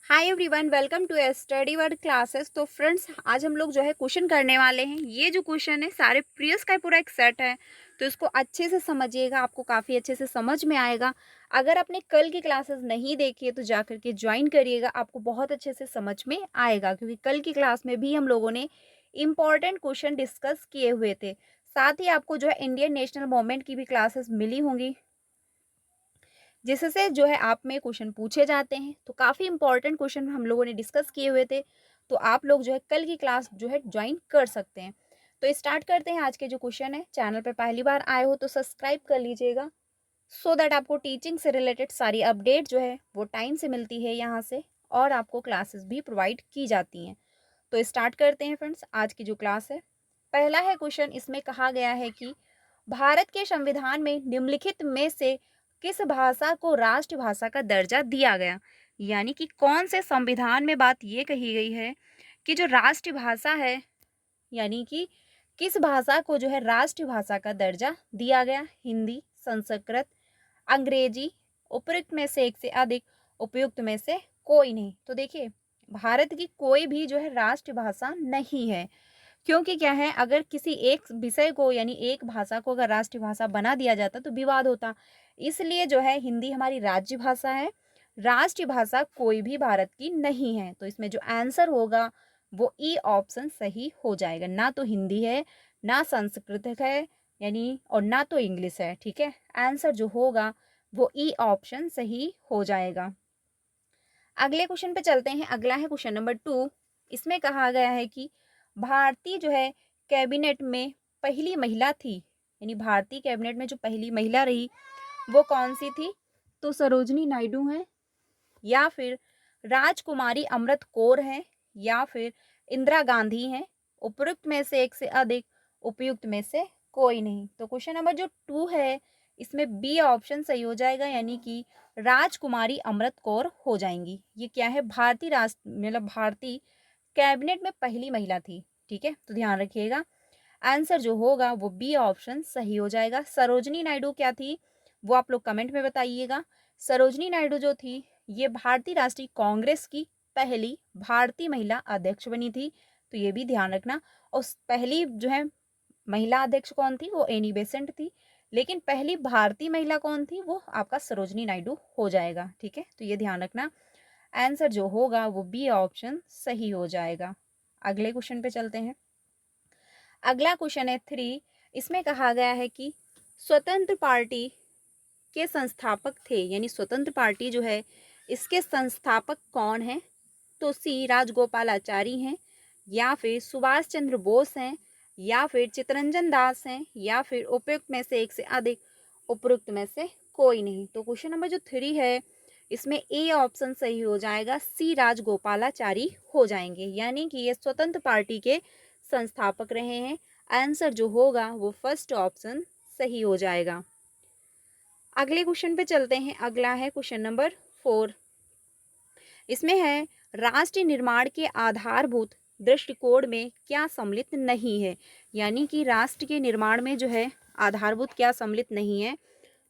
Hi everyone, welcome to Study Word classes. तो friends, आज हम लोग जो है क्वेश्चन करने वाले हैं। ये जो क्वेश्चन है सारे प्रीवियस का पूरा एक सेट है, तो इसको अच्छे से समझिएगा, आपको काफ़ी अच्छे से समझ में आएगा। अगर आपने कल की क्लासेस नहीं देखी है तो जा करके ज्वाइन करिएगा, आपको बहुत अच्छे से समझ में आएगा, क्योंकि कल की क्लास में भी हम लोगों ने इम्पॉर्टेंट क्वेश्चन डिस्कस किए हुए थे। साथ ही आपको जो है इंडियन नेशनल मूवमेंट की भी क्लासेस मिली होंगी, जिससे जो है आप में क्वेश्चन पूछे जाते हैं। तो काफ़ी इंपॉर्टेंट क्वेश्चन हम लोगों ने डिस्कस किए हुए थे, तो आप लोग जो है कल की क्लास जो है ज्वाइन कर सकते हैं। तो स्टार्ट करते हैं आज के जो क्वेश्चन है। चैनल पे पहली बार आए हो तो सब्सक्राइब कर लीजिएगा, सो दैट आपको टीचिंग से रिलेटेड सारी अपडेट जो है वो टाइम से मिलती है यहाँ से, और आपको क्लासेस भी प्रोवाइड की जाती हैं। तो स्टार्ट करते हैं फ्रेंड्स आज की जो क्लास है। पहला है क्वेश्चन, इसमें कहा गया है कि भारत के संविधान में निम्नलिखित में से किस भाषा को राष्ट्रभाषा का दर्जा दिया गया। यानी कि कौन से संविधान में बात ये कही गई है कि जो राष्ट्रभाषा है, यानी कि किस भाषा को जो है राष्ट्रभाषा का दर्जा दिया गया। हिंदी, संस्कृत, अंग्रेजी, उपयुक्त में से एक से अधिक, उपयुक्त में से कोई नहीं। तो देखिए, भारत की कोई भी जो है राष्ट्रभाषा नहीं है, क्योंकि क्या है, अगर किसी एक विषय को यानी एक भाषा को अगर राष्ट्रभाषा बना दिया जाता तो विवाद होता। इसलिए जो है हिंदी हमारी राज्य भाषा है, राष्ट्रभाषा कोई भी भारत की नहीं है। तो इसमें जो आंसर होगा वो ई ऑप्शन सही हो जाएगा। ना तो हिंदी है, ना संस्कृत है, यानी और ना तो इंग्लिश है। ठीक है, आंसर जो होगा वो ई ऑप्शन सही हो जाएगा। अगले क्वेश्चन पे चलते हैं। अगला है क्वेश्चन नंबर 2। इसमें कहा गया है कि भारतीय जो है कैबिनेट में पहली महिला थी, यानी भारतीय कैबिनेट में जो पहली महिला रही वो कौन सी थी। तो सरोजनी नायडू हैं, या फिर राजकुमारी अमृत कौर हैं, या फिर इंदिरा गांधी हैं। उपयुक्त में से एक से अधिक, उपयुक्त में से कोई नहीं। तो क्वेश्चन नंबर जो 2 है, इसमें बी ऑप्शन सही हो जाएगा, यानी कि राजकुमारी अमृत कौर हो जाएंगी। ये क्या है, भारतीय राष्ट्र मतलब भारतीय कैबिनेट में पहली महिला थी। ठीक है, तो ध्यान रखिएगा, आंसर जो होगा वो बी ऑप्शन सही हो जाएगा। सरोजनी नायडू क्या थी वो आप लोग कमेंट में बताइएगा। सरोजनी नायडू जो थी ये भारतीय राष्ट्रीय कांग्रेस की पहली भारतीय महिला अध्यक्ष बनी थी, तो ये भी ध्यान रखना। और पहली जो है महिला अध्यक्ष कौन थी, वो एनी बेसेंट थी, लेकिन पहली भारतीय महिला कौन थी, वो आपका सरोजनी नायडू हो जाएगा। ठीक है, तो ये ध्यान रखना, आंसर जो होगा वो बी ऑप्शन सही हो जाएगा। अगले क्वेश्चन पे चलते हैं। अगला क्वेश्चन है 3। इसमें कहा गया है कि स्वतंत्र पार्टी के संस्थापक थे, यानी स्वतंत्र पार्टी जो है इसके संस्थापक कौन है। तो सी राजगोपालाचारी हैं, या फिर सुभाष चंद्र बोस हैं, या फिर चित्तरंजन दास हैं, या फिर उपयुक्त में से एक से अधिक, उपयुक्त में से कोई नहीं। तो क्वेश्चन नंबर जो 3 है, इसमें ए ऑप्शन सही हो जाएगा, सी राजगोपालाचारी हो जाएंगे, यानी कि ये स्वतंत्र पार्टी के संस्थापक रहे हैं। आंसर जो होगा वो फर्स्ट ऑप्शन सही हो जाएगा। अगले क्वेश्चन पे चलते हैं। अगला है क्वेश्चन नंबर 4। इसमें है, राष्ट्र निर्माण के आधारभूत दृष्टिकोण में क्या सम्मिलित नहीं है। यानी कि राष्ट्र के निर्माण में जो है आधारभूत क्या सम्मिलित नहीं है।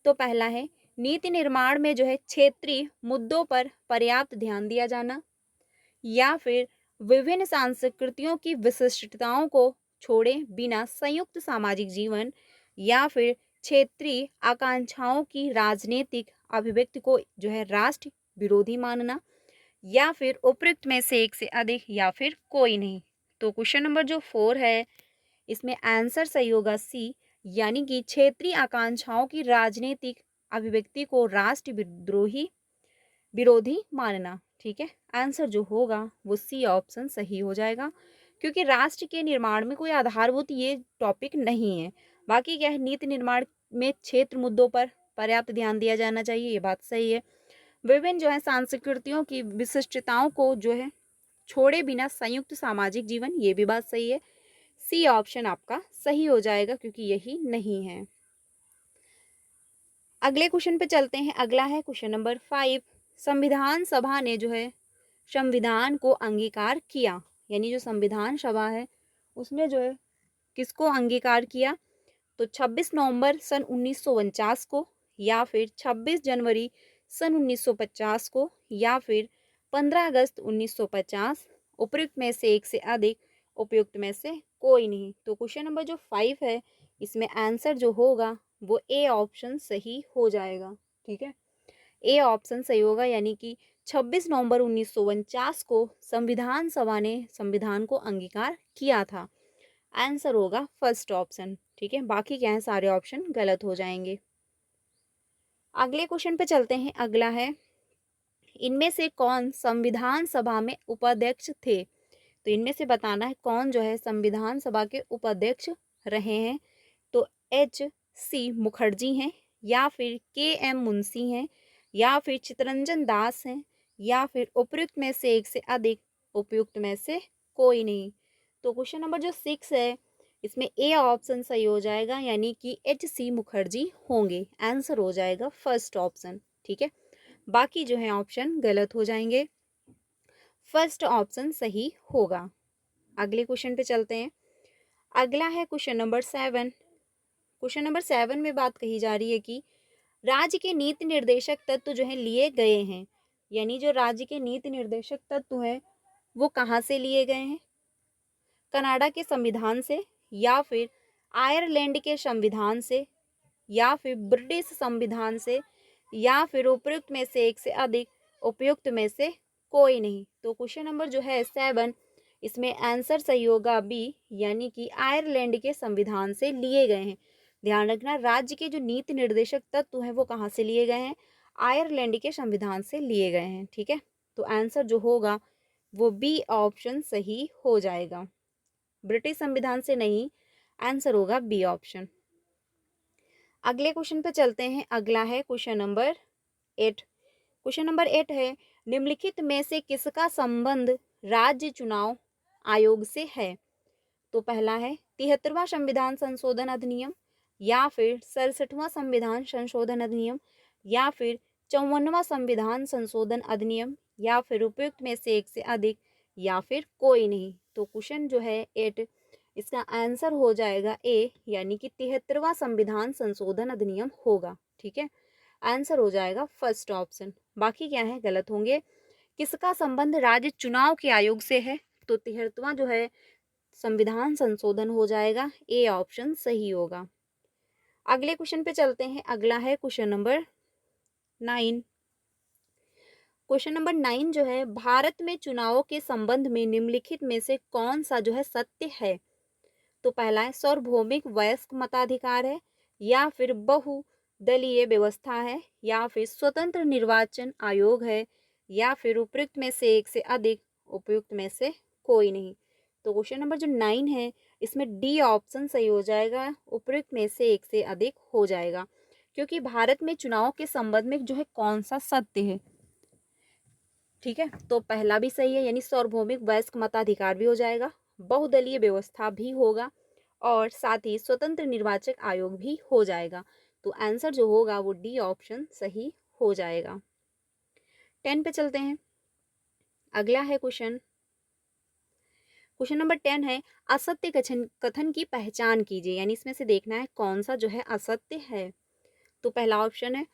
तो पहला है, नीति निर्माण में जो है क्षेत्रीय मुद्दों पर पर्याप्त ध्यान दिया जाना, या फिर विभिन्न संस्कृतियों की विशिष्टताओं को छोड़े बिना संयुक्त सामाजिक जीवन, या फिर क्षेत्रीय आकांक्षाओं की राजनीतिक अभिव्यक्ति को जो है राष्ट्र विरोधी मानना, या फिर उपयुक्त में से एक से अधिक, या फिर कोई नहीं। तो क्वेश्चन नंबर जो 4 है, इसमें आंसर सही होगा सी, यानी कि क्षेत्रीय आकांक्षाओं की राजनीतिक अभिव्यक्ति को राष्ट्र विद्रोही विरोधी मानना। ठीक है, आंसर जो होगा वो सी ऑप्शन सही हो जाएगा, क्योंकि राष्ट्र के निर्माण में कोई आधारभूत ये टॉपिक नहीं है। बाकी क्या है, नीति निर्माण में क्षेत्र मुद्दों पर पर्याप्त ध्यान दिया जाना चाहिए, ये बात सही है। विभिन्न जो है संस्कृतियों की विशिष्टताओं को जो है छोड़े बिना संयुक्त सामाजिक जीवन, ये भी बात सही है। सी ऑप्शन आपका सही हो जाएगा, क्योंकि यही नहीं है। अगले क्वेश्चन पे चलते हैं। अगला है क्वेश्चन नंबर 5। संविधान सभा ने जो है संविधान को अंगीकार किया, यानी जो संविधान सभा है उसने जो है किसको अंगीकार किया। तो 26 नवंबर सन 1949 को, या फिर 26 जनवरी सन 1950 को, या फिर 15 अगस्त 1950, उपयुक्त में से एक से अधिक, उपयुक्त में से कोई नहीं। तो क्वेश्चन नंबर जो 5 है, इसमें आंसर जो होगा वो ए ऑप्शन सही हो जाएगा। ठीक है, ए ऑप्शन सही होगा, यानी कि 26 नवंबर 1949 को संविधान सभा ने संविधान को अंगीकार किया था। आंसर होगा फर्स्ट ऑप्शन। ठीक है, बाकी क्या है, सारे ऑप्शन गलत हो जाएंगे। अगले क्वेश्चन पे चलते हैं। अगला है, इनमें से कौन संविधान सभा में उपाध्यक्ष थे? तो इनमें से बताना है कौन जो है संविधान सभा के उपाध्यक्ष रहे हैं। तो H.C. मुखर्जी हैं, या फिर K.M. मुंशी हैं, या फिर चित्तरंजन दास हैं, या फिर उपयुक्त में से एक से अधिक, उपयुक्त में से कोई नहीं। तो क्वेश्चन नंबर जो 6 है, इसमें ए ऑप्शन सही हो जाएगा, यानी कि H.C. मुखर्जी होंगे। आंसर हो जाएगा फर्स्ट ऑप्शन। ठीक है, बाकी जो है ऑप्शन गलत हो जाएंगे, फर्स्ट ऑप्शन सही होगा। अगले क्वेश्चन पे चलते हैं। अगला है क्वेश्चन नंबर 7। क्वेश्चन नंबर 7 में बात कही जा रही है कि राज्य के नीति निर्देशक तत्व जो है लिए गए हैं, यानी जो राज्य के नीति निर्देशक तत्व हैं वो कहाँ से लिए गए हैं? कनाडा के संविधान से, या फिर आयरलैंड के संविधान से, या फिर ब्रिटिश संविधान से, या फिर उपयुक्त में से एक से अधिक, उपयुक्त में से कोई नहीं। तो क्वेश्चन नंबर जो है 7, इसमें आंसर सही होगा बी, यानी कि आयरलैंड के संविधान से लिए गए हैं। ध्यान रखना, राज्य के जो नीति निर्देशक तत्व हैं वो कहाँ से लिए गए हैं? आयरलैंड के संविधान से लिए गए हैं। ठीक है, तो आंसर जो होगा वो बी ऑप्शन सही हो जाएगा, ब्रिटिश संविधान से नहीं। आंसर होगा बी ऑप्शन। अगले क्वेश्चन पे चलते हैं। अगला है क्वेश्चन नंबर 8। क्वेश्चन नंबर 8 है, निम्नलिखित में से किसका संबंध राज्य चुनाव आयोग से है? तो पहला है 73वां संविधान संशोधन अधिनियम, या फिर 67वां संविधान संशोधन अधिनियम, या फिर 54वां संविधान संशोधन अधिनियम, या फिर उपयुक्त में से एक से अधिक, या फिर कोई नहीं। तो क्वेश्चन जो है 8, इसका आंसर हो जाएगा ए, यानी कि 73वां संविधान संशोधन अधिनियम होगा। ठीक है, आंसर हो जाएगा फर्स्ट ऑप्शन। बाकी क्या है, गलत होंगे। किसका संबंध राज्य चुनाव के आयोग से है? तो 73वां जो है संविधान संशोधन हो जाएगा, ए ऑप्शन सही होगा। अगले क्वेश्चन पे चलते हैं। अगला है क्वेश्चन नंबर 9। क्वेश्चन नंबर 9 जो है, भारत में चुनावों के संबंध में निम्नलिखित में से कौन सा जो है सत्य है? तो पहला है सार्वभौमिक वयस्क मताधिकार है, या फिर बहुदलीय व्यवस्था है, या फिर स्वतंत्र निर्वाचन आयोग है, या फिर उपयुक्त में से एक से अधिक, उपयुक्त में से कोई नहीं। तो क्वेश्चन नंबर जो 9 है, इसमें डी ऑप्शन सही हो जाएगा, उपयुक्त में से एक से अधिक हो जाएगा, क्योंकि भारत में चुनाव के संबंध में जो है कौन सा सत्य है। ठीक है, तो पहला भी सही है, यानी सार्वभौमिक वयस्क मताधिकार भी हो जाएगा, बहुदलीय व्यवस्था भी होगा, और साथ ही स्वतंत्र निर्वाचक आयोग भी हो जाएगा। तो आंसर जो होगा वो डी ऑप्शन सही हो जाएगा। 10 पे चलते हैं। अगला है क्वेश्चन नंबर 10 है, असत्य कथन की पहचान कीजिए, यानी इसमें से देखना है कौन सा जो है असत्य है। तो पहला ऑप्शन है,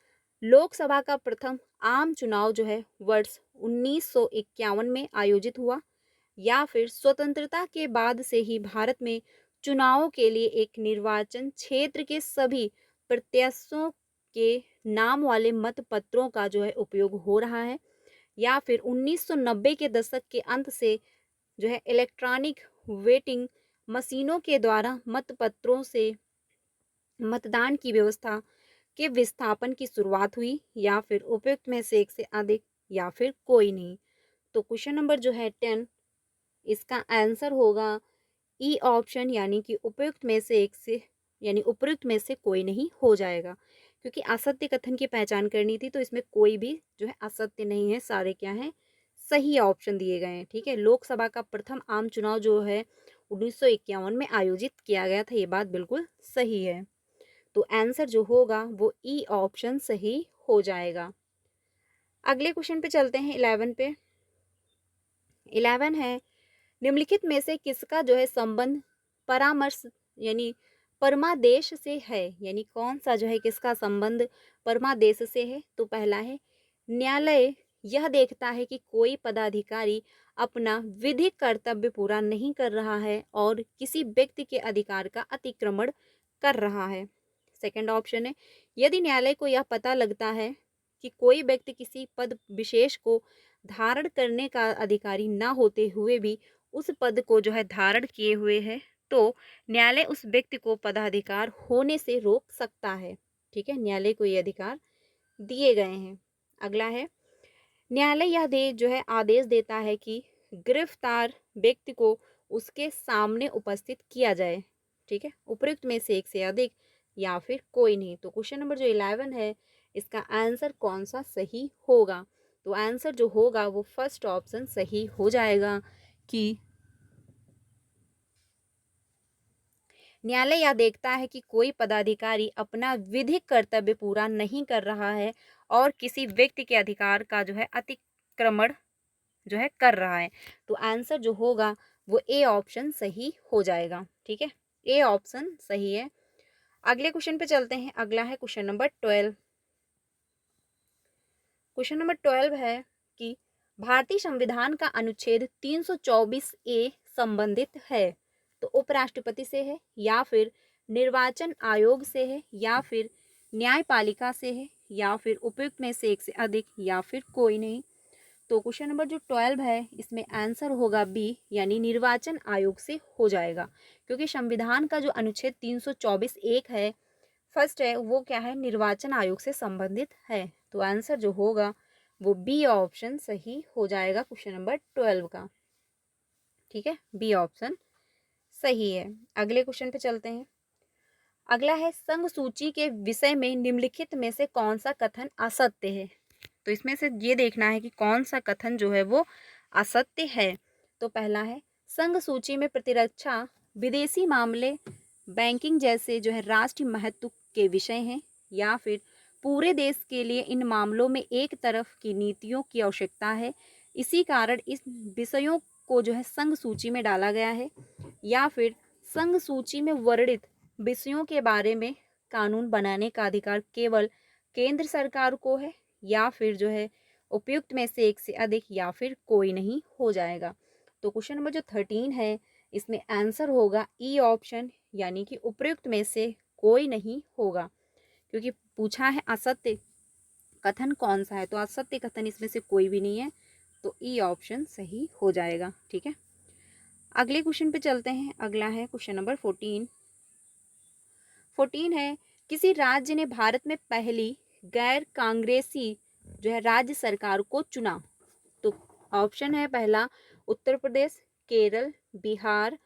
लोकसभा का प्रथम आम चुनाव जो है वर्ष 1951 में आयोजित हुआ, या फिर स्वतंत्रता के बाद से ही भारत में चुनावों के लिए एक निर्वाचन क्षेत्र के सभी प्रत्याशियों के नाम वाले मत पत्रों का जो है उपयोग हो रहा है, या फिर 1990 के दशक के अंत से जो है इलेक्ट्रॉनिक वोटिंग मशीनों के द्वारा मत पत्रों से मतदान की व्यवस्था के विस्थापन की शुरुआत हुई, या फिर उपयुक्त में से एक से अधिक, या फिर कोई नहीं। तो क्वेश्चन नंबर जो है 10, इसका आंसर होगा ई ऑप्शन, यानी कि उपयुक्त में से एक से, यानी उपयुक्त में से कोई नहीं हो जाएगा, क्योंकि असत्य कथन की पहचान करनी थी, तो इसमें कोई भी जो है असत्य नहीं है, सारे क्या हैं, सही ऑप्शन दिए गए हैं। ठीक है, लोकसभा का प्रथम आम चुनाव जो है 1951 में आयोजित किया गया था, ये बात बिल्कुल सही है। तो आंसर जो होगा वो ई ऑप्शन सही हो जाएगा। अगले क्वेश्चन पे चलते हैं 11 पे। 11 है, निम्नलिखित में से किसका जो है संबंध परामर्श यानी परमादेश से है, यानी कौन सा जो है किसका संबंध परमादेश से है। तो पहला है न्यायालय यह देखता है कि कोई पदाधिकारी अपना विधिक कर्तव्य पूरा नहीं कर रहा है और किसी व्यक्ति के अधिकार का अतिक्रमण कर रहा है। सेकंड ऑप्शन है, यदि न्यायालय को यह पता लगता है कि कोई व्यक्ति किसी पद विशेष को धारण करने का अधिकारी न होते हुए भी उस पद को धारण किए हुए है, तो न्यायालय उस व्यक्ति को पदाधिकार होने से रोक सकता है। ठीक है, न्यायालय को ये अधिकार दिए गए हैं। अगला है, न्यायालय यह आदेश देता है कि गिरफ्तार व्यक्ति को उसके सामने उपस्थित किया जाए। ठीक है, उपयुक्त में से एक से अधिक या फिर कोई नहीं। तो क्वेश्चन नंबर जो 11 है, इसका आंसर कौन सा सही होगा? तो आंसर जो होगा वो फर्स्ट ऑप्शन सही हो जाएगा कि न्यायालय यह देखता है कि कोई पदाधिकारी अपना विधिक कर्तव्य पूरा नहीं कर रहा है और किसी व्यक्ति के अधिकार का अतिक्रमण कर रहा है। तो आंसर जो होगा वो ए ऑप्शन सही हो जाएगा। ठीक है, ए ऑप्शन सही है। अगले क्वेश्चन पे चलते हैं। अगला है क्वेश्चन नंबर 12। क्वेश्चन नंबर 12 है कि भारतीय संविधान का अनुच्छेद 324 ए संबंधित है तो उपराष्ट्रपति से है या फिर निर्वाचन आयोग से है या फिर न्यायपालिका से है या फिर उपयुक्त में से एक से अधिक या फिर कोई नहीं। तो क्वेश्चन नंबर जो 12 है, इसमें आंसर होगा बी, यानी निर्वाचन आयोग से हो जाएगा, क्योंकि संविधान का जो अनुच्छेद 324 एक है, फर्स्ट है, वो क्या है, निर्वाचन आयोग से संबंधित है। तो आंसर जो होगा वो बी ऑप्शन सही हो जाएगा क्वेश्चन नंबर 12 का। ठीक है, बी ऑप्शन सही है। अगले क्वेश्चन पे चलते हैं। अगला है, संघ सूची के विषय में निम्नलिखित में से कौन सा कथन असत्य है? तो इसमें से ये देखना है कि कौन सा कथन जो है वो असत्य है। तो पहला है, संघ सूची में प्रतिरक्षा, विदेशी मामले, बैंकिंग जैसे राष्ट्रीय महत्व के विषय हैं या फिर पूरे देश के लिए इन मामलों में एक तरफ की नीतियों की आवश्यकता है, इसी कारण इस विषयों को संघ सूची में डाला गया है, या फिर संघ सूची में वर्णित विषयों के बारे में कानून बनाने का अधिकार केवल केंद्र सरकार को है, या फिर उपयुक्त में से एक से अधिक या फिर कोई नहीं हो जाएगा। तो क्वेश्चन नंबर जो 13 है, इसमें आंसर होगा ई ऑप्शन, यानी कि उपयुक्त में से कोई नहीं होगा, क्योंकि पूछा है असत्य कथन कौन सा है, तो असत्य कथन इसमें से कोई भी नहीं है, तो ई ऑप्शन सही हो जाएगा। ठीक है, अगले क्वेश्चन पे चलते हैं। अगला है क्वेश्चन नंबर 14। 14 है, किसी राज्य ने भारत में पहली गैर कांग्रेसी राज्य सरकार को चुना। तो ऑप्शन है पहला उत्तर प्रदेश, केरल, बिहार,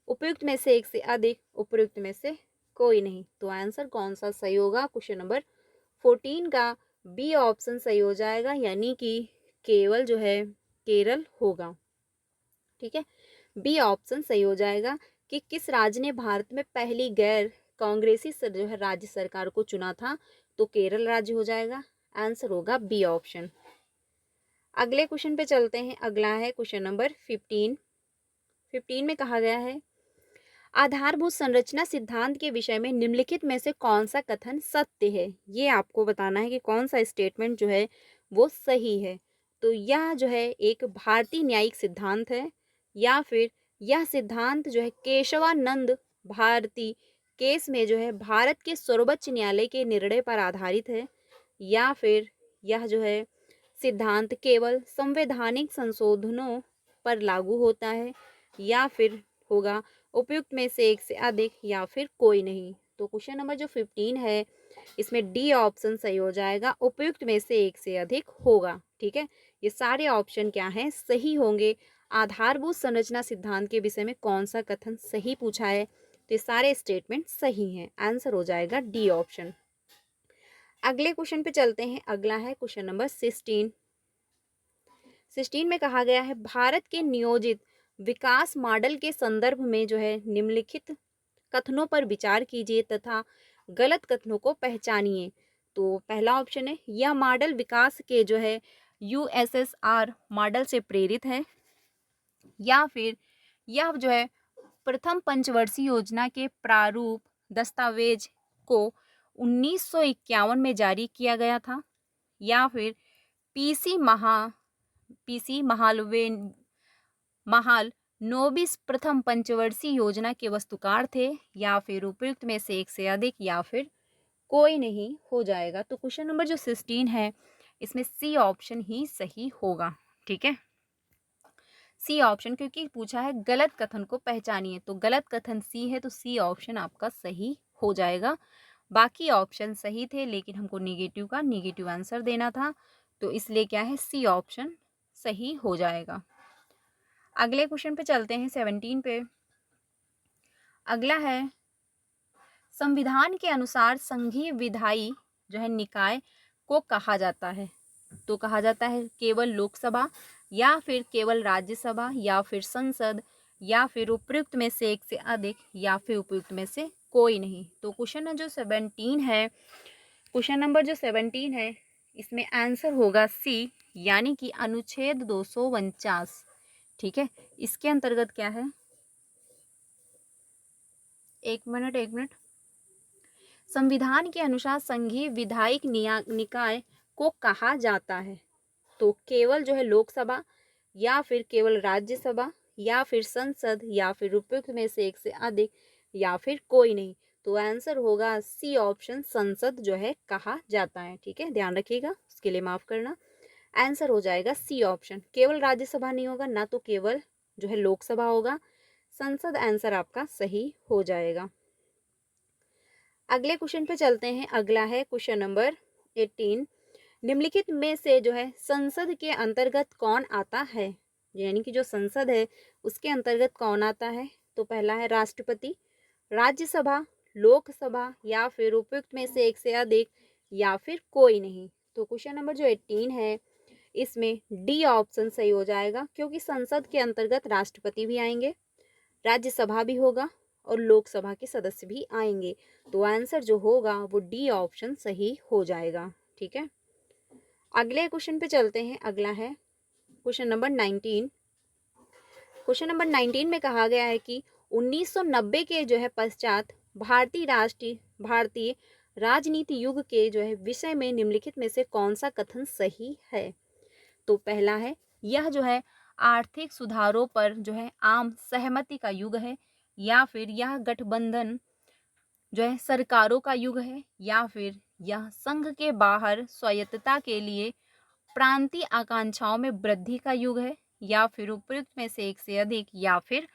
उपयुक्त में से एक से अधिक, उपयुक्त में से कोई नहीं। तो आंसर कौन सा सही होगा? क्वेश्चन नंबर 14 का बी ऑप्शन सही हो जाएगा, यानी कि केवल केरल होगा। ठीक है, बी ऑप्शन सही हो जाएगा कि किस राज्य ने भारत में पहली गैर कांग्रेसी राज्य सरकार को चुना था, तो केरल राज्य हो जाएगा। आंसर होगा बी ऑप्शन। अगले क्वेश्चन पे चलते हैं। अगला है क्वेश्चन नंबर 15। 15 में कहा गया है, आधारभूत संरचना सिद्धांत के विषय में निम्नलिखित में से कौन सा कथन सत्य है? ये आपको बताना है कि कौन सा स्टेटमेंट वो सही है। तो यह एक भारतीय न्यायिक सिद्धांत है, या फिर यह सिद्धांत केशवानंद भारती केस में भारत के सर्वोच्च न्यायालय के निर्णय पर आधारित है, या फिर यह सिद्धांत केवल संवैधानिक संशोधनों पर लागू होता है, या फिर होगा उपयुक्त में से एक से अधिक या फिर कोई नहीं। तो क्वेश्चन नंबर जो 15 है, इसमें डी ऑप्शन सही हो जाएगा, उपयुक्त में से एक से अधिक होगा। ठीक है, ये सारे ऑप्शन क्या हैं? सही होंगे। आधारभूत संरचना सिद्धांत के विषय में कौन सा कथन सही पूछा है, तो ये सारे स्टेटमेंट सही हैं। आंसर हो जाएगा डी ऑप्शन। अगले क्वेश्चन पे चलते हैं। अगला है क्वेश्चन नंबर 16। 16 में कहा गया है, भारत के नियोजित विकास मॉडल के संदर्भ में निम्नलिखित कथनों पर विचार कीजिए तथा गलत कथनों को पहचानिए। तो पहला ऑप्शन है, यह मॉडल विकास के यूएसएसआर मॉडल से प्रेरित है, या फिर यह प्रथम पंचवर्षीय योजना के प्रारूप दस्तावेज को 1951 में जारी किया गया था, या फिर पीसी महाल नोबिस प्रथम पंचवर्षीय योजना के वस्तुकार थे, या फिर उपयुक्त में से एक से अधिक, या फिर कोई नहीं हो जाएगा। तो क्वेश्चन नंबर जो 16 है इसमें सी ऑप्शन ही सही होगा। ठीक है, सी ऑप्शन, क्योंकि पूछा है गलत कथन को पहचानिए, तो गलत कथन सी है, तो सी ऑप्शन आपका सही हो जाएगा। बाकी ऑप्शन सही थे, लेकिन हमको नेगेटिव का नेगेटिव आंसर देना था, तो इसलिए क्या है, सी ऑप्शन सही हो जाएगा। अगले क्वेश्चन पे चलते हैं, 17 पे। अगला है, संविधान के अनुसार संघीय विधायी जो है निकाय को कहा जाता है, तो कहा जाता है केवल लोकसभा, या फिर केवल राज्यसभा, या फिर संसद, या फिर उपयुक्त में से एक से अधिक, या फिर उपयुक्त में से कोई नहीं। तो क्वेश्चन जो 17 है, क्वेश्चन नंबर जो 17 है इसमें आंसर होगा सी, यानी कि अनुच्छेद 249। ठीक है, इसके अंतर्गत क्या है, एक मिनट, संविधान के अनुसार संघीय विधायिक निकाय को कहा जाता है, तो केवल जो है लोकसभा, या फिर केवल राज्यसभा, या फिर संसद, या फिर उपयुक्त में से एक से अधिक, या फिर कोई नहीं। तो आंसर होगा सी ऑप्शन, संसद जो है कहा जाता है। ठीक है, ध्यान रखिएगा, उसके लिए माफ करना। आंसर हो जाएगा सी ऑप्शन, केवल राज्यसभा नहीं होगा, ना तो केवल जो है लोकसभा होगा, संसद आंसर आपका सही हो जाएगा। अगले क्वेश्चन पे चलते हैं। अगला है क्वेश्चन नंबर 18। निम्नलिखित में से जो है संसद के अंतर्गत कौन आता है, यानी कि जो संसद है उसके अंतर्गत कौन आता है। तो पहला है राष्ट्रपति, राज्यसभा, लोकसभा, या फिर उपयुक्त में से एक से अधिक, या फिर कोई नहीं। तो क्वेश्चन नंबर जो 18 है इसमें डी ऑप्शन सही हो जाएगा, क्योंकि संसद के अंतर्गत राष्ट्रपति भी आएंगे, राज्यसभा भी होगा, और लोकसभा के सदस्य भी आएंगे। तो आंसर जो होगा वो डी ऑप्शन सही हो जाएगा। ठीक है, अगले क्वेश्चन पे चलते हैं। अगला है क्वेश्चन नंबर 19। क्वेश्चन नंबर 19 में कहा गया है कि 1990 के जो है पश्चात भारतीय राजनीति युग के जो है विषय में निम्नलिखित में से कौन सा कथन सही है। तो पहला है, यह जो है आर्थिक सुधारों पर जो है आम सहमति का युग है, या फिर यह गठबंधन जो है सरकारों का युग है, या फिर यह संघ के बाहर स्वायत्तता के लिए प्रांतीय आकांक्षाओं में वृद्धि का युग है, या फिर उपयुक्त में से एक से अधिक, या फिर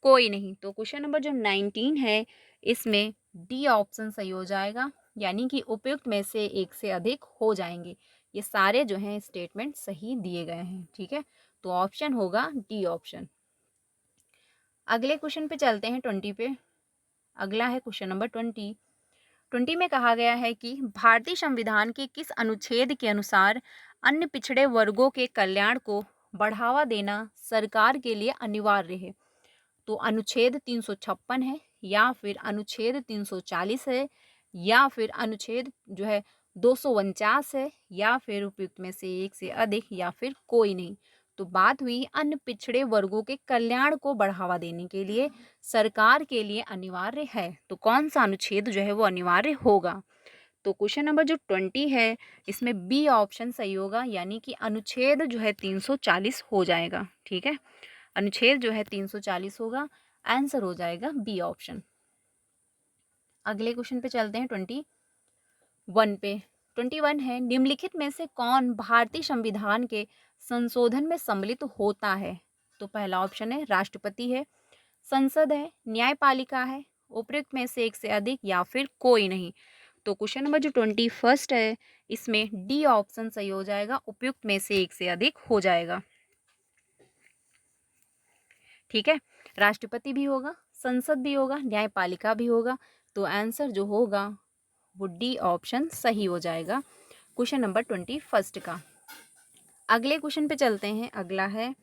कोई नहीं। तो क्वेश्चन नंबर जो 19 है इसमें डी ऑप्शन सही हो जाएगा, यानी कि उपयुक्त में से एक से अधिक हो जाएंगे। ये सारे जो हैं स्टेटमेंट सही दिए गए हैं। ठीक है, तो ऑप्शन होगा डी ऑप्शन। अगले क्वेश्चन पे चलते हैं 20 पे। अगला है क्वेश्चन नंबर 20 में कहा गया है कि भारतीय संविधान के किस अनुच्छेद के अनुसार अन्य पिछड़े वर्गों के कल्याण को बढ़ावा देना सरकार के लिए अनिवार्य है। तो अनुच्छेद 356 है, या फिर अनुच्छेद 340 है, या फिर अनुच्छेद जो है 249 है, या फिर उपयुक्त में से एक से अधिक, या फिर कोई नहीं। तो बात हुई अन्य पिछड़े वर्गों के कल्याण को बढ़ावा देने के लिए सरकार के लिए अनिवार्य है, तो कौन सा अनुच्छेद जो है वो अनिवार्य होगा। तो क्वेश्चन नंबर जो 20 है इसमें बी ऑप्शन सही होगा, यानी कि अनुच्छेद जो है 340 हो जाएगा। ठीक है, अनुच्छेद जो है 340 होगा, आंसर हो जाएगा बी ऑप्शन। अगले क्वेश्चन पे चलते हैं 21 पे। 21 है, निम्नलिखित में से कौन भारतीय संविधान के संशोधन में सम्मिलित होता है। तो पहला ऑप्शन है राष्ट्रपति है, संसद है, न्यायपालिका है, उपयुक्त में से एक से अधिक, या फिर कोई नहीं। तो क्वेश्चन नंबर जो 21 है इसमें डी ऑप्शन सही हो जाएगा, उपयुक्त में से एक से अधिक हो जाएगा। ठीक है, राष्ट्रपति भी होगा, संसद भी होगा, न्यायपालिका भी होगा, तो आंसर जो होगा वो डी ऑप्शन सही हो जाएगा क्वेश्चन नंबर 21 का। अगले क्वेश्चन पे चलते हैं। अगला है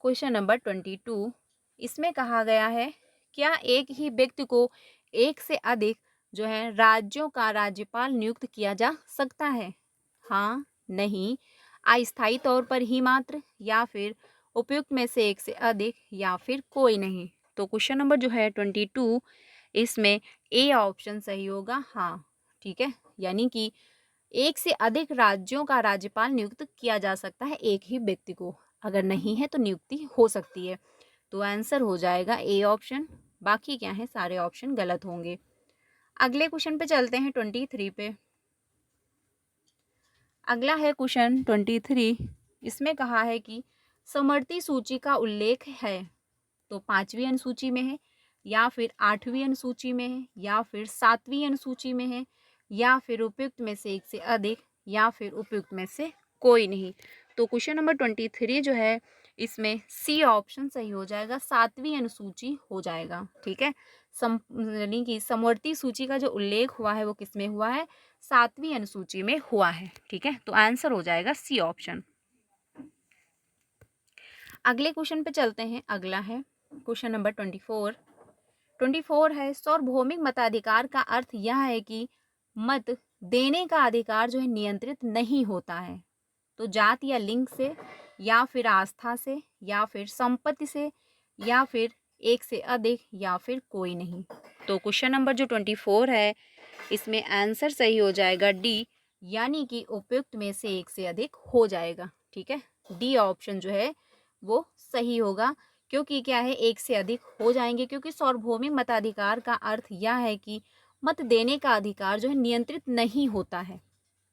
क्वेश्चन नंबर 22। इसमें कहा गया है, क्या एक ही व्यक्ति को एक से अधिक जो है राज्यों का राज्यपाल नियुक्त किया जा सकता है। हाँ, नहीं, अस्थायी तौर पर ही मात्र, या फिर उपयुक्त में से एक से अधिक, या फिर कोई नहीं। तो क्वेश्चन नंबर जो है 22 इसमें ए ऑप्शन सही होगा। हाँ, ठीक है, यानी कि एक से अधिक राज्यों का राज्यपाल नियुक्त किया जा सकता है एक ही व्यक्ति को, अगर नहीं है तो नियुक्ति हो सकती है। तो आंसर हो जाएगा ए ऑप्शन। बाकी क्या है, सारे ऑप्शन गलत होंगे। अगले क्वेश्चन पे चलते हैं 23 पे। अगला है क्वेश्चन 23। इसमें कहा है कि समवर्ती सूची का उल्लेख है तो 5वीं अनुसूची में है, या फिर 8वीं अनुसूची में है, या फिर 7वीं अनुसूची में है, या फिर उपयुक्त में से एक से अधिक, या फिर उपयुक्त में से कोई नहीं। तो क्वेश्चन नंबर 23 जो है इसमें सी ऑप्शन सही हो जाएगा, 7वीं अनुसूची हो जाएगा। ठीक है, यानी कि समवर्ती सूची का जो उल्लेख हुआ है वो किस में हुआ है, 7वीं अनुसूची में हुआ है। ठीक है, तो आंसर हो जाएगा सी ऑप्शन। अगले क्वेश्चन पे चलते हैं। अगला है क्वेश्चन नंबर 24 है, सार्वभौमिक मताधिकार का अर्थ यह है कि मत देने का अधिकार जो है नियंत्रित नहीं होता है। तो जाति या लिंग से, या फिर आस्था से, या फिर संपत्ति से, या फिर एक से अधिक, या फिर कोई नहीं। तो क्वेश्चन नंबर जो 24 है इसमें आंसर सही हो जाएगा डी, यानी कि उपयुक्त में से एक से अधिक हो जाएगा। ठीक है, डी ऑप्शन जो है वो सही होगा, क्योंकि क्या है, एक से अधिक हो जाएंगे, क्योंकि सार्वभौमिक मताधिकार का अर्थ यह है कि मत देने का अधिकार जो है नियंत्रित नहीं होता है।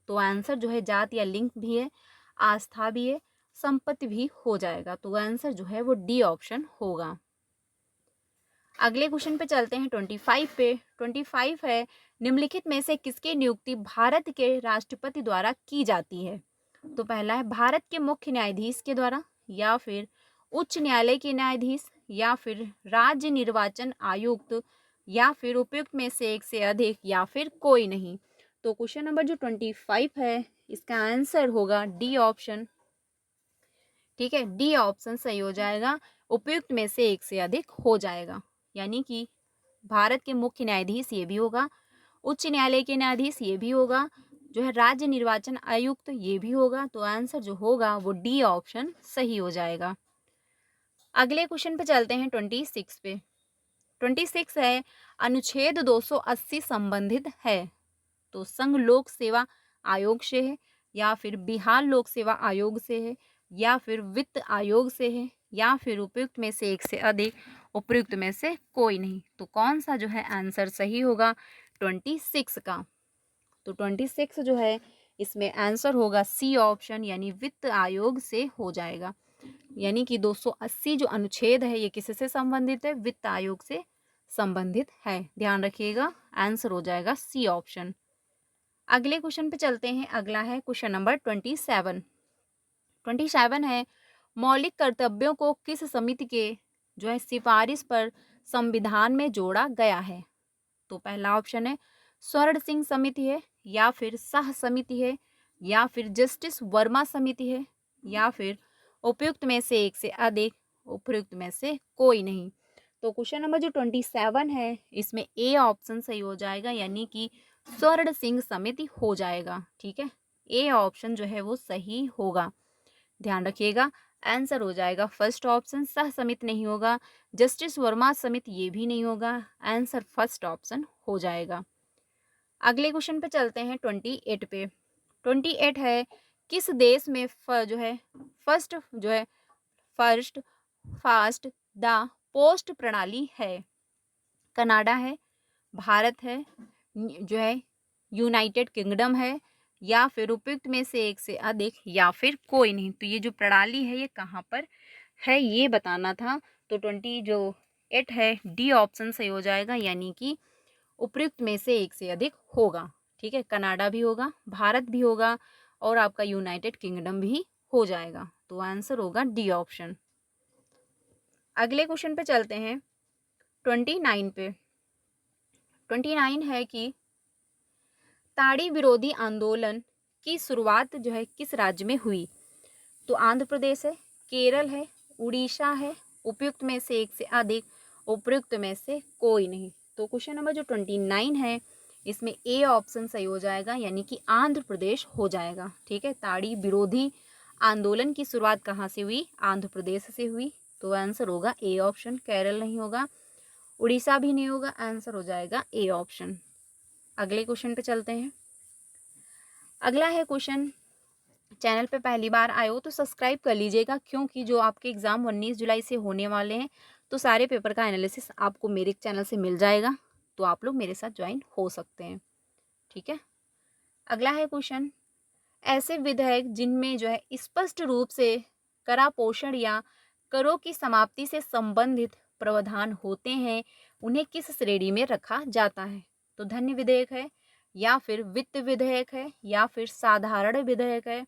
तो आंसर जो है जाति या लिंग भी है, आस्था भी है, संपत्ति भी हो जाएगा। तो आंसर जो है वो डी ऑप्शन होगा। अगले क्वेश्चन पे चलते हैं 25 पे। 25 है, निम्नलिखित में से किसकी नियुक्ति भारत के राष्ट्रपति द्वारा की जाती है। तो पहला है भारत के मुख्य न्यायाधीश के द्वारा, या फिर उच्च न्यायालय के न्यायाधीश, या फिर राज्य निर्वाचन आयुक्त, या फिर उपयुक्त में से एक से अधिक, या फिर कोई नहीं। तो क्वेश्चन नंबर जो 25 है इसका आंसर होगा डी ऑप्शन। ठीक है, डी ऑप्शन सही हो जाएगा, उपयुक्त में से एक से अधिक हो जाएगा, यानी कि भारत के मुख्य न्यायाधीश ये भी होगा, उच्च न्यायालय के न्यायाधीश ये भी होगा, जो है राज्य निर्वाचन आयुक्त ये भी होगा। तो आंसर जो होगा वो डी ऑप्शन सही हो जाएगा। अगले क्वेश्चन पे चलते हैं 26 पे। 26 है, अनुच्छेद 280 संबंधित है तो संघ लोक सेवा आयोग से है, या फिर बिहार लोक सेवा आयोग से है, या फिर वित्त आयोग से है, या फिर उपयुक्त में से एक से अधिक, उपयुक्त में से कोई नहीं। तो कौन सा जो है आंसर सही होगा 26 का। तो 26 जो है इसमें आंसर होगा सी ऑप्शन, यानी वित्त आयोग से हो जाएगा। यानी कि 280 जो अनुच्छेद है ये किससे संबंधित है, वित्त आयोग से संबंधित है। ध्यान रखिएगा, आंसर हो जाएगा सी ऑप्शन। अगले क्वेश्चन पे चलते हैं। अगला है क्वेश्चन नंबर 27 है, मौलिक कर्तव्यों को किस समिति के जो है सिफारिश पर संविधान में जोड़ा गया है। तो पहला ऑप्शन है स्वर्ण सिंह समिति है, या फिर शाह समिति है, या फिर जस्टिस वर्मा समिति है, या फिर उपयुक्त में से एक से अधिक, उपयुक्त में से कोई नहीं। तो क्वेश्चन नंबर जो 27 है इसमें ए ऑप्शन सही हो जाएगा, यानी कि स्वर्ण सिंह समिति हो जाएगा। ठीक है, ए ऑप्शन जो है वो सही होगा। ध्यान रखिएगा, आंसर हो जाएगा फर्स्ट ऑप्शन, सह समिति नहीं होगा, जस्टिस वर्मा समिति ये भी नहीं होगा, आंसर फर्स्ट ऑप्शन हो जाएगा। अगले क्वेश्चन पे चलते हैं 28 पे। 28 है, किस देश में जो है फर्स्ट जो है फर्स्ट फास्ट द पोस्ट प्रणाली है। कनाडा है, भारत है, जो है यूनाइटेड किंगडम है, या फिर उपयुक्त में से एक से अधिक, या फिर कोई नहीं। तो ये जो प्रणाली है ये कहाँ पर है ये बताना था। तो 28 है, डी ऑप्शन सही हो जाएगा, यानी कि उपयुक्त में से एक से अधिक होगा। ठीक है, कनाडा भी होगा, भारत भी होगा, और आपका यूनाइटेड किंगडम भी हो जाएगा। तो आंसर होगा डी ऑप्शन। अगले क्वेश्चन पे चलते हैं 29 पे। 29 है कि ताड़ी विरोधी आंदोलन की शुरुआत जो है किस राज्य में हुई। तो आंध्र प्रदेश है, केरल है, उड़ीसा है, उपयुक्त में से एक से अधिक, उपयुक्त में से कोई नहीं। तो क्वेश्चन नंबर जो 29 है इसमें ए ऑप्शन सही हो जाएगा, यानी कि आंध्र प्रदेश हो जाएगा। ठीक है, ताड़ी विरोधी आंदोलन की शुरुआत कहाँ से हुई, आंध्र प्रदेश से हुई। तो आंसर होगा ए ऑप्शन, केरल नहीं होगा, उड़ीसा भी नहीं होगा, आंसर हो जाएगा ए ऑप्शन। अगले क्वेश्चन पे चलते हैं। अगला है क्वेश्चन, चैनल पे पहली बार आए हो तो सब्सक्राइब कर लीजिएगा, क्योंकि जो आपके एग्ज़ाम 19 जुलाई से होने वाले हैं तो सारे पेपर का एनालिसिस आपको मेरे चैनल से मिल जाएगा, तो आप लोग मेरे साथ ज्वाइन हो सकते हैं, ठीक है। अगला है क्वेश्चन, ऐसे विधेयक जिनमें जो है स्पष्ट रूप से करापोषण या करों की समाप्ति से संबंधित प्रावधान होते हैं, उन्हें किस श्रेणी में रखा जाता है? तो धन्य विधेयक है, या फिर वित्त विधेयक है, या फिर साधारण विधेयक है,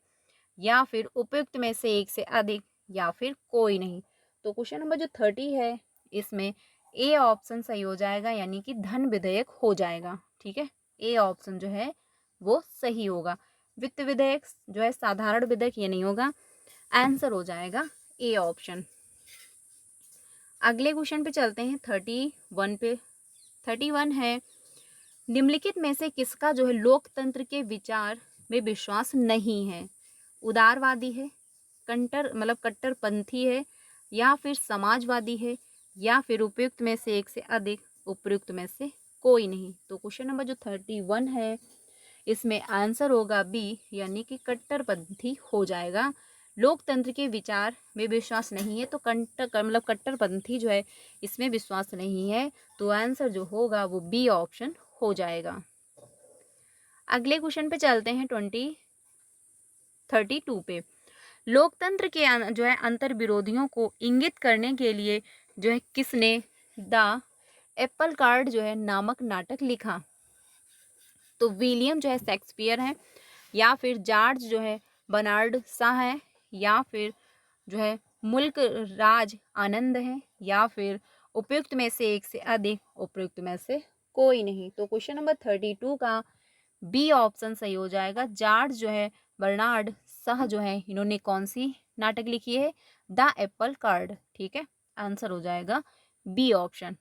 या फिर उपयुक्त में से एक से अधिक, या फिर कोई नहीं। तो क्वेश्चन नंबर जो 30 है इसमें ए ऑप्शन सही हो जाएगा, यानी कि धन विधेयक हो जाएगा, ठीक है। ए ऑप्शन जो है वो सही होगा। वित्त विधेयक जो है, साधारण विधेयक ये नहीं होगा, आंसर हो जाएगा ए ऑप्शन। अगले क्वेश्चन पे चलते हैं 31 पे। 31 है, निम्नलिखित में से किसका जो है लोकतंत्र के विचार में विश्वास नहीं है? उदारवादी है, कट्टरपंथी है, या फिर समाजवादी है, या फिर उपयुक्त में से एक से अधिक, उपयुक्त में से कोई नहीं। तो क्वेश्चन नंबर जो 31 है इसमें आंसर होगा बी, यानी कि कट्टरपंथी हो जाएगा। लोकतंत्र के विचार में विश्वास नहीं है तो कट्टरपंथी जो है इसमें विश्वास नहीं है, तो आंसर जो होगा वो बी ऑप्शन हो जाएगा। अगले क्वेश्चन पे चलते हैं 32 पे। लोकतंत्र के जो है अंतर विरोधियों को इंगित करने के लिए जो है किसने द एप्पल कार्ड जो है नामक नाटक लिखा? तो विलियम जो है शेक्सपियर है, या फिर जॉर्ज जो है बर्नार्ड शॉ है, या फिर जो है मुल्क राज आनंद है, या फिर उपयुक्त में से एक से अधिक, उपयुक्त में से कोई नहीं। तो क्वेश्चन नंबर 32 का बी ऑप्शन सही हो जाएगा। जॉर्ज जो है बर्नार्ड शॉ जो है इन्होंने कौन सी नाटक लिखी है? द एप्पल कार्ड, ठीक है। आंसर हो जाएगा बी ऑप्शन।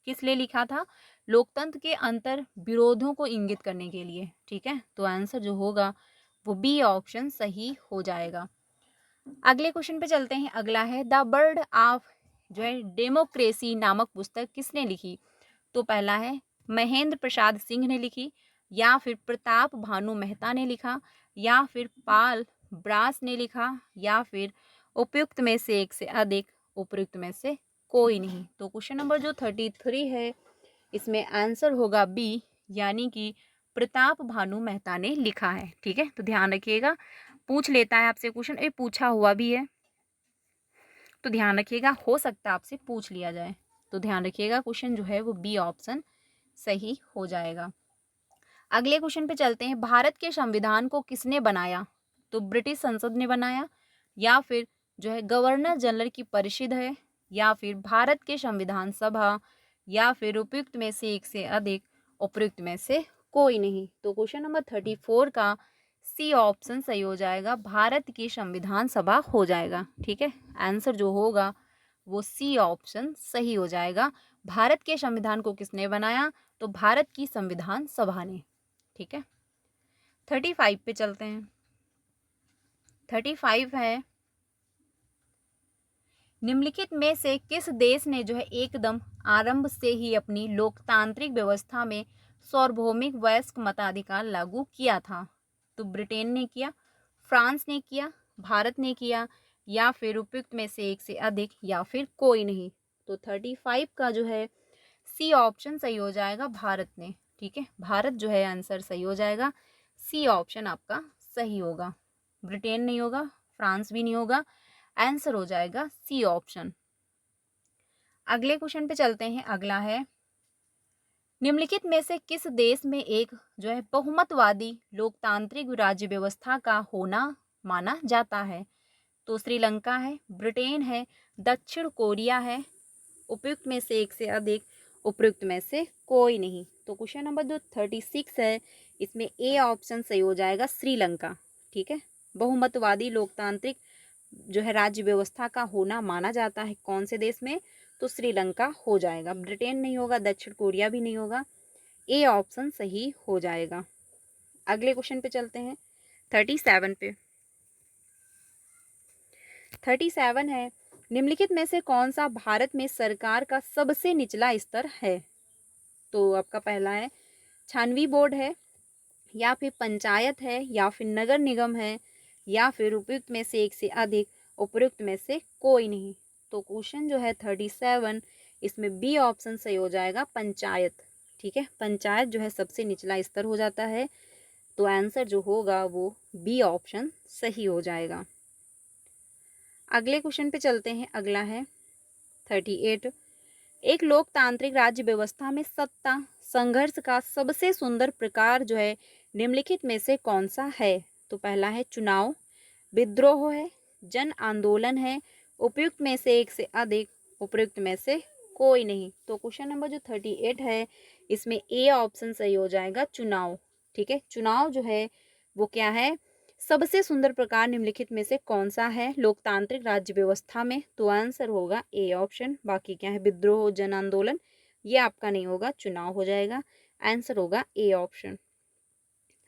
किस लिए लिखा था? लोकतंत्र के अंतर विरोधों को इंगित करने के लिए, ठीक है। तो आंसर जो होगा वो बी ऑप्शन सही हो जाएगा। अगले क्वेश्चन पे चलते हैं। अगला है द बर्ड ऑफ जो है डेमोक्रेसी नामक पुस्तक किसने लिखी? तो पहला है महेंद्र प्रसाद सिंह ने लिखी, या फिर प्रताप भानु मेहता ने लिखा, या फिर पाल ब्रास ने लिखा, या फिर उपयुक्त में से एक से अधिक, उपयुक्त में से कोई नहीं। तो क्वेश्चन नंबर जो 33 है इसमें आंसर होगा बी, यानी कि प्रताप भानु मेहता ने लिखा है, ठीक है। तो ध्यान रखिएगा, पूछ लेता है आपसे क्वेश्चन, ये पूछा हुआ भी है, तो ध्यान रखिएगा, हो सकता है आपसे पूछ लिया जाए, तो ध्यान रखिएगा क्वेश्चन जो है वो बी ऑप्शन सही हो जाएगा। अगले क्वेश्चन पे चलते हैं। भारत के संविधान को किसने बनाया? तो ब्रिटिश संसद ने बनाया, या फिर जो है गवर्नर जनरल की परिषद है, या फिर भारत के संविधान सभा, या फिर उपयुक्त में से एक से अधिक, उपयुक्त में से कोई नहीं। तो क्वेश्चन नंबर 34 का सी ऑप्शन सही हो जाएगा, भारत की संविधान सभा हो जाएगा, ठीक है। आंसर जो होगा वो सी ऑप्शन सही हो जाएगा। भारत के संविधान को किसने बनाया? तो भारत की संविधान सभा ने, ठीक है। 35 पे चलते हैं। 35 है, निम्नलिखित में से किस देश ने जो है एकदम आरंभ से ही अपनी लोकतांत्रिक व्यवस्था में सार्वभौमिक वयस्क मताधिकार लागू किया था? तो ब्रिटेन ने किया, फ्रांस ने किया, भारत ने किया, या फिर उपयुक्त में से एक से अधिक, या फिर कोई नहीं। तो 35 का जो है सी ऑप्शन सही हो जाएगा, भारत ने, ठीक है। भारत जो है आंसर सही हो जाएगा, सी ऑप्शन आपका सही होगा। ब्रिटेन नहीं होगा, फ्रांस भी नहीं होगा, आंसर हो जाएगा सी ऑप्शन। अगले क्वेश्चन पे चलते हैं। अगला है, निम्नलिखित में से किस देश में एक जो है बहुमतवादी लोकतांत्रिक राज्य व्यवस्था का होना माना जाता है? तो श्रीलंका है, ब्रिटेन है, दक्षिण कोरिया है, उपयुक्त में से एक से अधिक, उपयुक्त में से कोई नहीं। तो क्वेश्चन नंबर जो 36 है इसमें ए ऑप्शन सही हो जाएगा, श्रीलंका, ठीक है। बहुमतवादी लोकतांत्रिक जो है राज्य व्यवस्था का होना माना जाता है कौन से देश में? तो श्रीलंका हो जाएगा। ब्रिटेन नहीं होगा, दक्षिण कोरिया भी नहीं होगा, ए ऑप्शन सही हो जाएगा। अगले क्वेश्चन पे चलते हैं 37 पे। 37 है, निम्नलिखित में से कौन सा भारत में सरकार का सबसे निचला स्तर है? तो आपका पहला है छानवी बोर्ड है, या फिर पंचायत है या फिर नगर निगम है या फिर उपयुक्त में से एक से अधिक, उपयुक्त में से कोई नहीं। तो क्वेश्चन जो है 37, इसमें बी ऑप्शन सही हो जाएगा, पंचायत। ठीक है, पंचायत जो है सबसे निचला स्तर हो जाता है, तो आंसर जो होगा वो बी ऑप्शन सही हो जाएगा। अगले क्वेश्चन पे चलते हैं। अगला है 38, एक लोकतांत्रिक राज्य व्यवस्था में सत्ता संघर्ष का सबसे सुंदर प्रकार जो है निम्नलिखित में से कौन सा है? तो पहला है चुनाव, विद्रोह है, जन आंदोलन है, उपयुक्त में से एक से अधिक, उपयुक्त में से कोई नहीं। तो क्वेश्चन नंबर जो 38 है, इसमें ए ऑप्शन सही हो जाएगा, चुनाव। ठीक है, चुनाव जो है वो क्या है, सबसे सुंदर प्रकार निम्नलिखित में से कौन सा है लोकतांत्रिक राज्य व्यवस्था में? तो आंसर होगा ए ऑप्शन। बाकी क्या है, विद्रोह, जन आंदोलन, ये आपका नहीं होगा, चुनाव हो जाएगा। आंसर होगा ए ऑप्शन।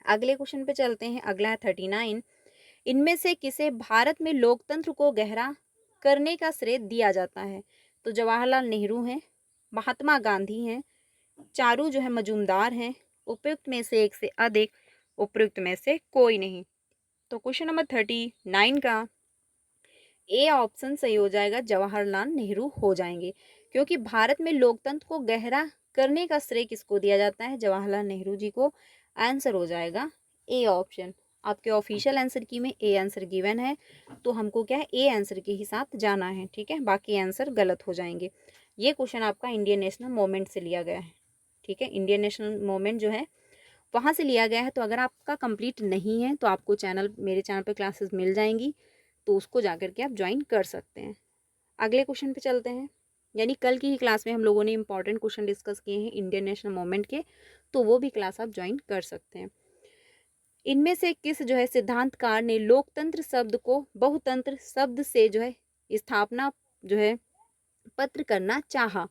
अगले क्वेश्चन पे चलते हैं। अगला है 39, इनमें से किसे भारत में लोकतंत्र को गहरा करने का श्रेय दिया जाता है? तो जवाहरलाल नेहरू हैं, महात्मा गांधी हैं, चारू जो है मजूमदार हैं, उपयुक्त में से एक से अधिक, उपयुक्त में से कोई नहीं। तो क्वेश्चन नंबर 39 का ए ऑप्शन सही हो जाएगा, जवाहरलाल नेहरू हो जाएंगे, क्योंकि भारत में लोकतंत्र को गहरा करने का श्रेय किसको दिया जाता है? जवाहरलाल नेहरू जी को। आंसर हो जाएगा ए ऑप्शन। आपके ऑफिशियल आंसर की में ए आंसर गिवन है, तो हमको क्या है, ए आंसर के ही साथ जाना है। ठीक है, बाकी आंसर गलत हो जाएंगे। ये क्वेश्चन आपका इंडियन नेशनल मूवमेंट से लिया गया है। ठीक है, इंडियन नेशनल मूवमेंट जो है वहाँ से लिया गया है। तो अगर आपका कंप्लीट नहीं है तो आपको मेरे चैनल पर क्लासेस मिल जाएंगी, तो उसको जाकर के आप ज्वाइन कर सकते हैं। अगले क्वेश्चन पे चलते हैं। यानी कल की ही क्लास में हम लोगों ने इंपॉर्टेंट क्वेश्चन डिस्कस किए हैं इंडियन नेशनल मूवमेंट के, तो वो भी क्लास आप ज्वाइन कर सकते हैं। इनमें से किस जो है सिद्धांतकार ने लोकतंत्र शब्द को बहुतंत्र शब्द से जो है स्थापना जो है पत्र करना चाहा?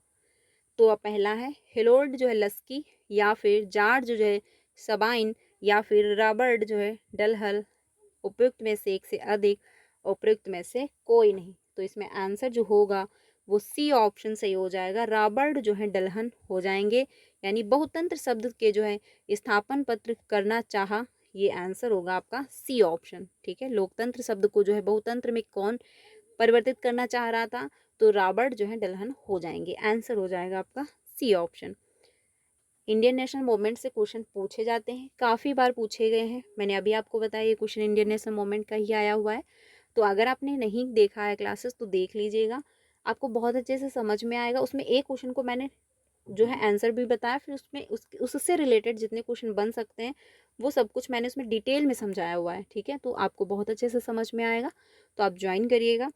तो अब पहला है हेरोल्ड जो है लस्की, या फिर जॉर्ज जो है सबाइन, या फिर रॉबर्ट जो है डलहल, उपयुक्त में से एक से अधिक, उपयुक्त में से कोई नहीं। तो इसमें आंसर जो होगा वो सी ऑप्शन सही हो जाएगा, रॉबर्ट जो है डलहन हो जाएंगे। यानी बहुतंत्र शब्द के जो है स्थापन पत्र करना चाहा, ये आंसर होगा आपका सी ऑप्शन। ठीक है, लोकतंत्र शब्द को जो है बहुतंत्र में कौन परिवर्तित करना चाह रहा था? तो रॉबर्ट जो है डलहन हो जाएंगे। आंसर हो जाएगा आपका C option. Indian National Movement से क्वेश्चन पूछे जाते हैं, काफ़ी बार पूछे गए हैं। मैंने अभी आपको बताया ये क्वेश्चन इंडियन नेशनल मूवमेंट का ही आया हुआ है। तो अगर आपने नहीं देखा है क्लासेस तो देख लीजिएगा, आपको बहुत अच्छे से समझ में आएगा। उसमें एक क्वेश्चन को मैंने जो है आंसर भी बताया, फिर उसमें उससे रिलेटेड जितने क्वेश्चन बन सकते हैं वो सब कुछ मैंने उसमें डिटेल में समझाया हुआ है। ठीक है, तो आपको बहुत अच्छे से समझ में आएगा, तो आप ज्वाइन करिएगा।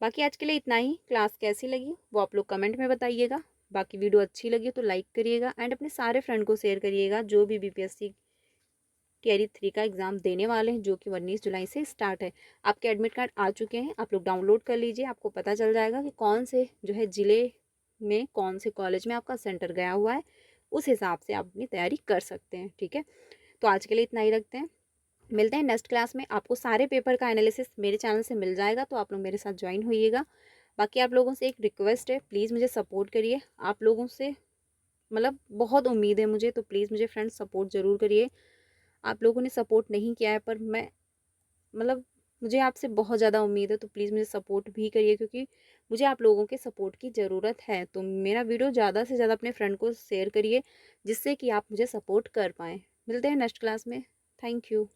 बाकी आज के लिए इतना ही। क्लास कैसी लगी वो आप लोग कमेंट में बताइएगा। बाकी वीडियो अच्छी लगी तो लाइक करिएगा एंड अपने सारे फ्रेंड को शेयर करिएगा जो भी बीपीएससी टियर 3 का एग्ज़ाम देने वाले हैं, जो कि 19 जुलाई से स्टार्ट है। आपके एडमिट कार्ड आ चुके हैं, आप लोग डाउनलोड कर लीजिए। आपको पता चल जाएगा कि कौन से जो है ज़िले में कौन से कॉलेज में आपका सेंटर गया हुआ है, उस हिसाब से आप अपनी तैयारी कर सकते हैं। ठीक है, तो आज के लिए इतना ही रखते हैं। मिलते हैं नेक्स्ट क्लास में। आपको सारे पेपर का एनालिसिस मेरे चैनल से मिल जाएगा, तो आप लोग मेरे साथ ज्वाइन होइएगा। बाकी आप लोगों से एक रिक्वेस्ट है, प्लीज़ मुझे सपोर्ट करिए। आप लोगों से मतलब बहुत उम्मीद है मुझे, तो प्लीज़ मुझे फ्रेंड्स सपोर्ट ज़रूर करिए। आप लोगों ने सपोर्ट नहीं किया है, पर मैं मतलब मुझे आपसे बहुत ज़्यादा उम्मीद है, तो प्लीज़ मुझे सपोर्ट भी करिए, क्योंकि मुझे आप लोगों के सपोर्ट की ज़रूरत है। तो मेरा वीडियो ज़्यादा से ज़्यादा अपने फ्रेंड को शेयर करिए, जिससे कि आप मुझे सपोर्ट कर पाएँ। मिलते हैं नेक्स्ट क्लास में। Thank you.